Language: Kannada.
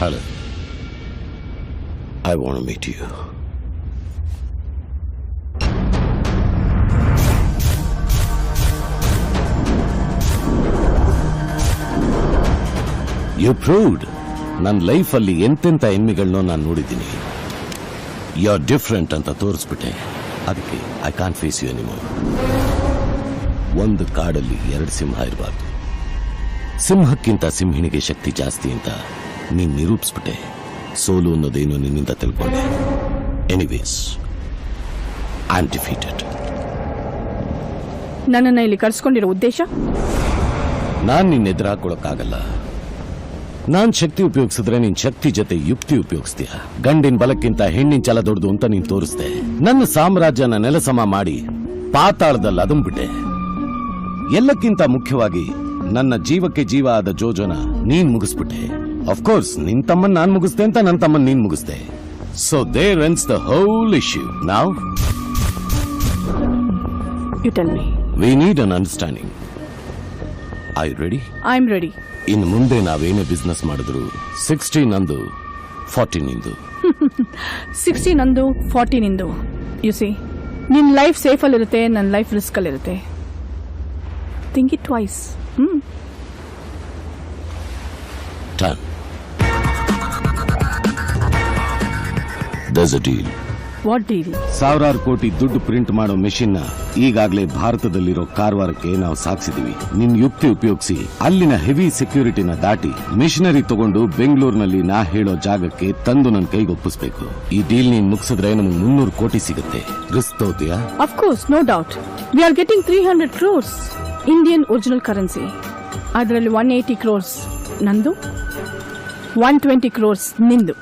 Hello. I want to meet you. You proved. ನನ್ನ ಲೈಫಲ್ಲಿ ಎಂತೆಂಥ ಎಮ್ಮಿಗಳನ್ನೋ ನಾನು ನೋಡಿದ್ದೀನಿ. ಯು ಆರ್ ಡಿಫ್ರೆಂಟ್ ಅಂತ ತೋರಿಸ್ಬಿಟ್ಟೆ. ಅದಕ್ಕೆ I can't face you anymore. ಒಂದು ಕಾಡಲ್ಲಿ 2 ಸಿಂಹ ಇರಬಾರ್ದು. ಸಿಂಹಕ್ಕಿಂತ ಸಿಂಹಿಣಿಗೆ ಶಕ್ತಿ ಜಾಸ್ತಿ ಅಂತ ನೀನ್ ನಿರೂಪಿಸ್ಬಿಟ್ಟೆ. ಸೋಲು ಅನ್ನೋದೇನು ನಿನ್ನಿಂದ ತಿಳ್ಕೊಂಡೆ. Anyways I am defeated. ನನ್ನನ್ನು ಇಲ್ಲಿ ಕರ್ಸ್ಕೊಂಡಿರೋ ಉದ್ದೇಶ? ನಾನ್ ನಿನ್ನ ಎದುರು ಹಾಕೊಳಕ್ಕಾಗಲ್ಲ. ನಾನ್ ಶಕ್ತಿ ಉಪಯೋಗಿಸಿದ್ರೆ ನೀನ್ ಶಕ್ತಿ ಜೊತೆ ಯುಕ್ತಿ ಉಪಯೋಗಿಸ್ತೀಯ. ಗಂಡಿನ ಬಲಕ್ಕಿಂತ ಹೆಣ್ಣಿನ ಛಲ ದೊಡ್ಡದು ಅಂತ ನೀನ್ ತೋರಿಸ್ದೆ. ನನ್ನ ಸಾಮ್ರಾಜ್ಯನ ನೆಲಸಮ ಮಾಡಿ ಪಾತಾಳದಲ್ಲಿ ಅದುಂಬಿಟ್ಟೆ. ಎಲ್ಲಕ್ಕಿಂತ ಮುಖ್ಯವಾಗಿ ನನ್ನ ಜೀವಕ್ಕೆ ಜೀವ ಆದ ಜೋಜೋನ ನೀನ್ ಮುಗಿಸ್ಬಿಟ್ಟೆ. ಅಫ್ಕೋರ್ಸ್ ನಿನ್ ತಮ್ಮನ್ ನಾನ್ ಮುಗಿಸ್ದೆ ಅಂತ ನನ್ನ ತಮ್ಮನ್ ನೀನ್ ಮುಗಿಸ್ದೆ. So there ends the whole issue. Now you tell me. We need an understanding. I ready? I am ready. ಇನ್ನು ಮುಂದೆ ನಾವೇನೇ ಬಿಸ್ನೆಸ್ ಮಾಡಿದ್ರು 60 ನಂದು 40 ನಿಂದು. 60 ನಂದು 40 ನಿಂದು. ಯು ಸಿ, ನಿನ್ ಲೈಫ್ ಸೇಫಲ್ಲಿರುತ್ತೆ, ನನ್ನ ಲೈಫ್ ರಿಸ್ಕ್ ಅಲ್ಲಿರುತ್ತೆ. Think it twice. Done. There's a deal. What deal? 1000 ಕೋಟಿ ದುಡ್ಡು ಪ್ರಿಂಟ್ ಮಾಡೋ ಮೆಷಿನ್ ನ ಈಗಾಗಲೇ ಭಾರತದಲ್ಲಿರೋ ಕಾರವಾರಕ್ಕೆ ನಾವು ಸಾಗಿಸಿದೀವಿ. ನಿನ್ ಯುಕ್ತಿ ಉಪಯೋಗಿಸಿ ಅಲ್ಲಿನ ಹೆವಿ ಸೆಕ್ಯೂರಿಟಿನ ದಾಟಿ ಮಿಷನರಿ ತಗೊಂಡು ಬೆಂಗಳೂರಿನಲ್ಲಿ ನಾ ಹೇಳೋ ಜಾಗಕ್ಕೆ ತಂದು ನನ್ನ ಕೈಗೆ ಒಪ್ಪಿಸ್ಬೇಕು. ಈ ಡೀಲ್ ನೀನ್ ಮುಗಿಸಿದ್ರೆ ನಮಗೆ 300 ಕೋಟಿ ಸಿಗುತ್ತೆ. ರಿಸ್ಕ್ ತಗೋತೀಯಾ? Of course, no doubt. We are getting 300 crores Indian original currency. ಅದರಲ್ಲಿ 180 crores ನಂದು, 120 crores ನಿಂದು.